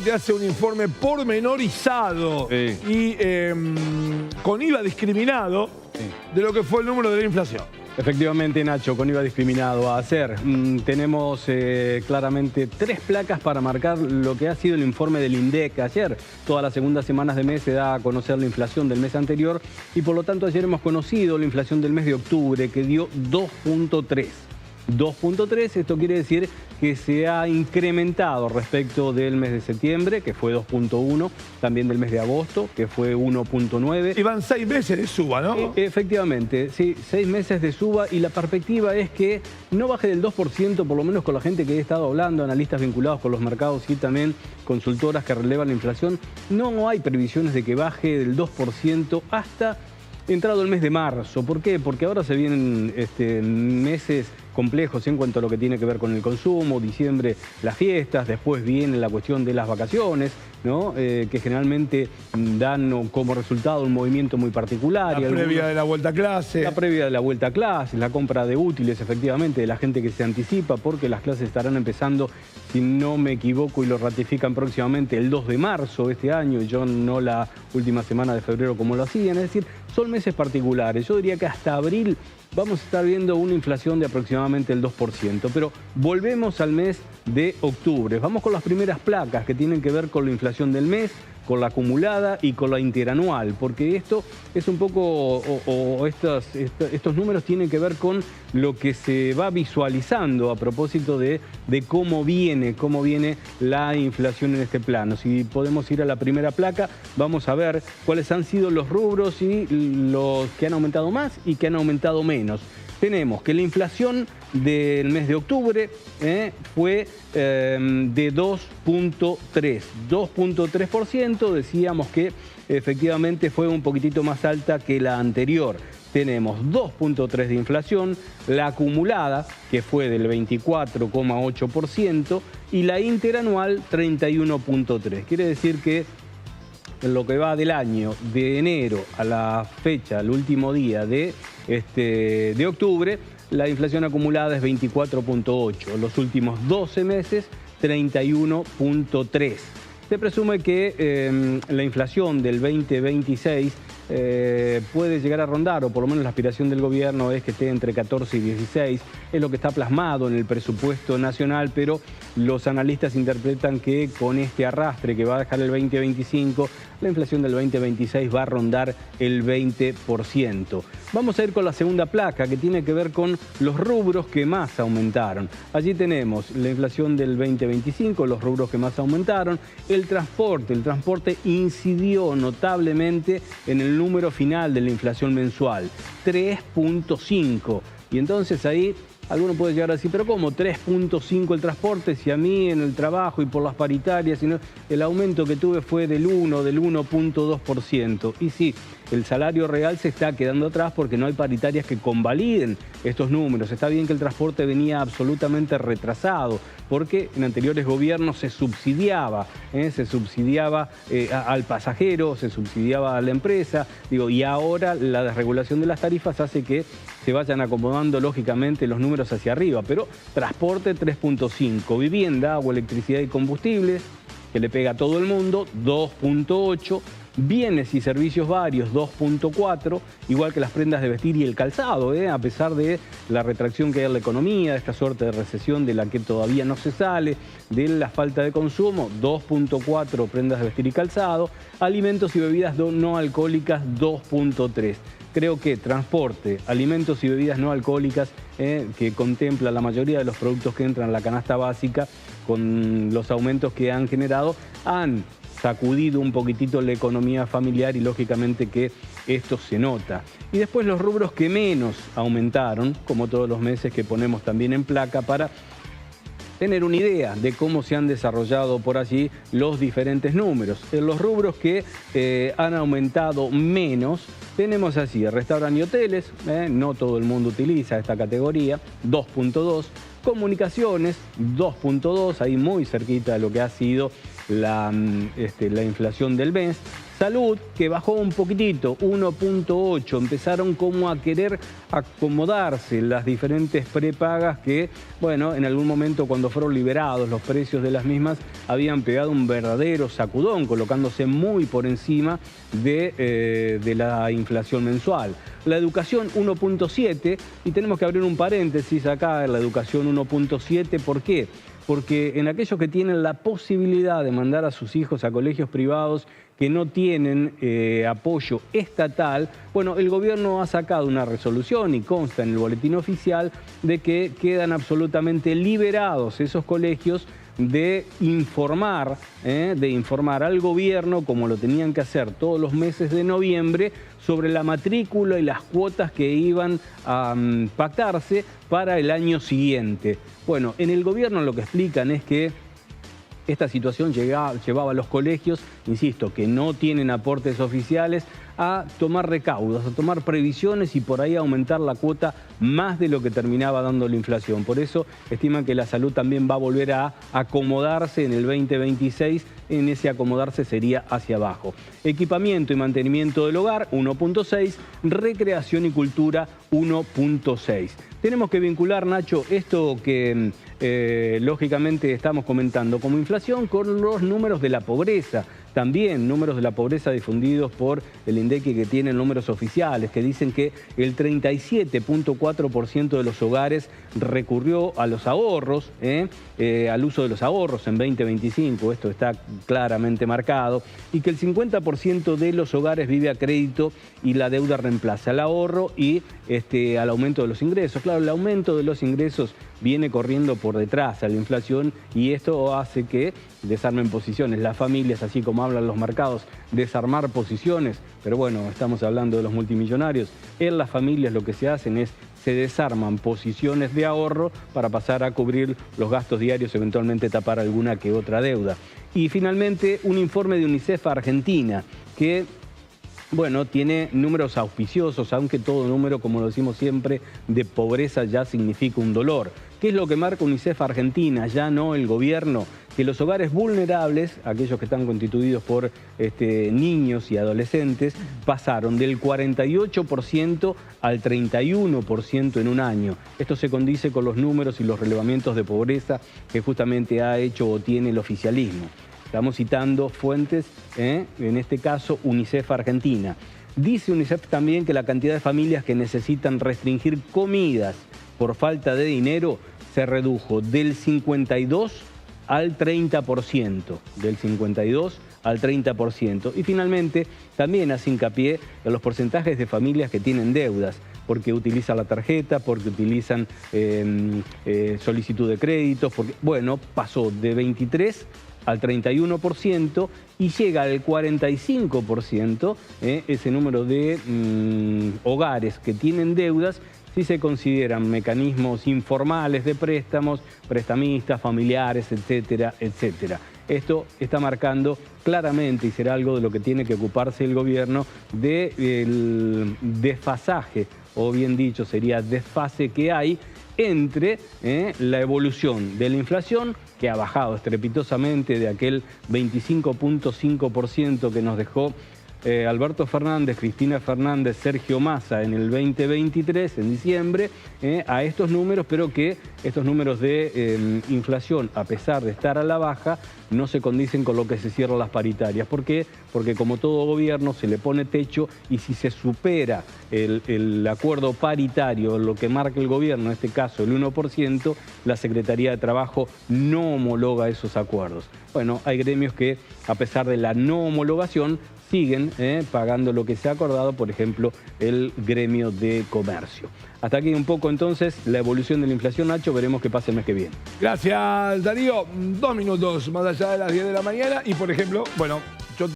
Te hace un informe pormenorizado y con IVA discriminado de lo que fue el número de la inflación. Efectivamente, Nacho, con IVA discriminado a hacer. Tenemos claramente 3 placas para marcar lo que ha sido el informe del INDEC ayer. Todas las segundas semanas de mes se da a conocer la inflación del mes anterior y por lo tanto ayer hemos conocido la inflación del mes de octubre que dio 2.3. 2.3, esto quiere decir que se ha incrementado respecto del mes de septiembre, que fue 2.1, también del mes de agosto, que fue 1.9. Y van 6 meses de suba, ¿no? Efectivamente, sí, 6 meses de suba y la perspectiva es que no baje del 2%, por lo menos con la gente que he estado hablando, analistas vinculados con los mercados y también consultoras que relevan la inflación. No hay previsiones de que baje del 2% hasta entrado el mes de marzo. ¿Por qué? Porque ahora se vienen meses complejos en cuanto a lo que tiene que ver con el consumo, diciembre las fiestas, después viene la cuestión de las vacaciones, ¿no? Que generalmente dan como resultado un movimiento muy particular. La previa de la vuelta a clase. La previa de la vuelta a clase, la compra de útiles, efectivamente, de la gente que se anticipa, porque las clases estarán empezando, si no me equivoco, y lo ratifican próximamente, el 2 de marzo de este año, y yo no la última semana de febrero como lo hacían. Es decir, son meses particulares. Yo diría que hasta abril vamos a estar viendo una inflación de aproximadamente el 2%. Pero volvemos al mes de octubre. Vamos con las primeras placas que tienen que ver con la inflación del mes, con la acumulada y con la interanual, porque esto es un poco, estos números tienen que ver con lo que se va visualizando a propósito de cómo viene la inflación en este plano. Si podemos ir a la primera placa, vamos a ver cuáles han sido los rubros y los que han aumentado más y que han aumentado menos. Tenemos que la inflación del mes de octubre fue de 2.3. 2.3%, decíamos que efectivamente fue un poquitito más alta que la anterior. Tenemos 2.3 de inflación, la acumulada, que fue del 24,8%, y la interanual 31.3. Quiere decir que en lo que va del año, de enero a la fecha, al último día de octubre, la inflación acumulada es 24.8. Los últimos 12 meses, 31.3. Se presume que la inflación del 2026 puede llegar a rondar, o por lo menos la aspiración del gobierno es que esté entre 14 y 16, es lo que está plasmado en el presupuesto nacional, pero los analistas interpretan que con este arrastre que va a dejar el 2025, la inflación del 2026 va a rondar el 20%. Vamos a ir con la segunda placa, que tiene que ver con los rubros que más aumentaron. Allí tenemos la inflación del 2025, los rubros que más aumentaron. El transporte incidió notablemente en el número final de la inflación mensual, 3.5. Y entonces ahí alguno puede llegar a decir, pero ¿cómo 3.5 el transporte? Si a mí en el trabajo y por las paritarias, el aumento que tuve fue del 1.2%. Y sí, el salario real se está quedando atrás porque no hay paritarias que convaliden estos números. Está bien que el transporte venía absolutamente retrasado, porque en anteriores gobiernos se subsidiaba al pasajero, se subsidiaba a la empresa, y ahora la desregulación de las tarifas hace que se vayan acomodando lógicamente los números hacia arriba, pero transporte 3.5, vivienda, agua, electricidad y combustibles, que le pega a todo el mundo, 2.8, bienes y servicios varios, 2.4, igual que las prendas de vestir y el calzado, a pesar de la retracción que hay en la economía, de esta suerte de recesión de la que todavía no se sale, de la falta de consumo, 2.4 prendas de vestir y calzado, alimentos y bebidas no alcohólicas, 2.3. Creo que transporte, alimentos y bebidas no alcohólicas, que contempla la mayoría de los productos que entran a la canasta básica, con los aumentos que han generado, han sacudido un poquitito la economía familiar y lógicamente que esto se nota. Y después los rubros que menos aumentaron, como todos los meses que ponemos también en placa para tener una idea de cómo se han desarrollado por allí los diferentes números. En los rubros que han aumentado menos, tenemos así, restaurantes y hoteles, no todo el mundo utiliza esta categoría, 2.2, comunicaciones, 2.2, ahí muy cerquita de lo que ha sido la inflación del mes, Salud, que bajó un poquitito, 1.8, empezaron como a querer acomodarse las diferentes prepagas que, bueno, en algún momento cuando fueron liberados los precios de las mismas habían pegado un verdadero sacudón, colocándose muy por encima de la inflación mensual. La educación 1.7, y tenemos que abrir un paréntesis acá en la educación 1.7, ¿por qué? Porque en aquellos que tienen la posibilidad de mandar a sus hijos a colegios privados que no tienen apoyo estatal, bueno, el gobierno ha sacado una resolución y consta en el boletín oficial de que quedan absolutamente liberados esos colegios de informar al gobierno, como lo tenían que hacer todos los meses de noviembre, sobre la matrícula y las cuotas que iban a pactarse para el año siguiente. Bueno, en el gobierno lo que explican es que esta situación llevaba a los colegios, insisto, que no tienen aportes oficiales, a tomar recaudos, a tomar previsiones y por ahí aumentar la cuota más de lo que terminaba dando la inflación. Por eso estiman que la salud también va a volver a acomodarse en el 2026, en ese acomodarse sería hacia abajo. Equipamiento y mantenimiento del hogar, 1.6, recreación y cultura, 1.6. Tenemos que vincular, Nacho, esto que lógicamente estamos comentando como inflación con los números de la pobreza. También números de la pobreza difundidos por el INDEC que tienen números oficiales que dicen que el 37.4% de los hogares recurrió a los ahorros, al uso de los ahorros en 2025, esto está claramente marcado, y que el 50% de los hogares vive a crédito y la deuda reemplaza al ahorro y al aumento de los ingresos. Claro, el aumento de los ingresos viene corriendo por detrás a la inflación y esto hace que desarmen posiciones. Las familias, así como hablan los mercados, desarmar posiciones, pero bueno, estamos hablando de los multimillonarios. En las familias lo que se hacen es se desarman posiciones de ahorro para pasar a cubrir los gastos diarios, eventualmente tapar alguna que otra deuda. Y finalmente un informe de UNICEF Argentina que, bueno, tiene números auspiciosos, aunque todo número, como lo decimos siempre, de pobreza ya significa un dolor. ¿Qué es lo que marca UNICEF Argentina? Ya no el gobierno, que los hogares vulnerables, aquellos que están constituidos por niños y adolescentes, pasaron del 48% al 31% en un año. Esto se condice con los números y los relevamientos de pobreza que justamente ha hecho o tiene el oficialismo. Estamos citando fuentes, en este caso UNICEF Argentina. Dice UNICEF también que la cantidad de familias que necesitan restringir comidas por falta de dinero se redujo del 52 al 30%, del 52 al 30%. Y finalmente también hace hincapié en los porcentajes de familias que tienen deudas, porque utilizan la tarjeta, porque utilizan solicitud de créditos, porque, bueno, pasó de 23 al 31% y llega al 45%, ese número de hogares que tienen deudas, si se consideran mecanismos informales de préstamos, prestamistas, familiares, etcétera, etcétera. Esto está marcando claramente, y será algo de lo que tiene que ocuparse el gobierno, del desfasaje, o bien dicho, sería desfase que hay entre la evolución de la inflación, que ha bajado estrepitosamente de aquel 25.5% que nos dejó Alberto Fernández, Cristina Fernández, Sergio Massa en el 2023, en diciembre, a estos números, pero que estos números de inflación, a pesar de estar a la baja, no se condicen con lo que se cierran las paritarias. ¿Por qué? Porque como todo gobierno se le pone techo y si se supera el acuerdo paritario, lo que marca el gobierno, en este caso el 1%, la Secretaría de Trabajo no homologa esos acuerdos. Bueno, hay gremios que, a pesar de la no homologación, siguen pagando lo que se ha acordado, por ejemplo, el gremio de comercio. Hasta aquí un poco entonces la evolución de la inflación, Nacho, veremos qué pasa el mes que viene. Gracias, Darío. 2 minutos más allá de las 10 de la mañana y, por ejemplo, bueno,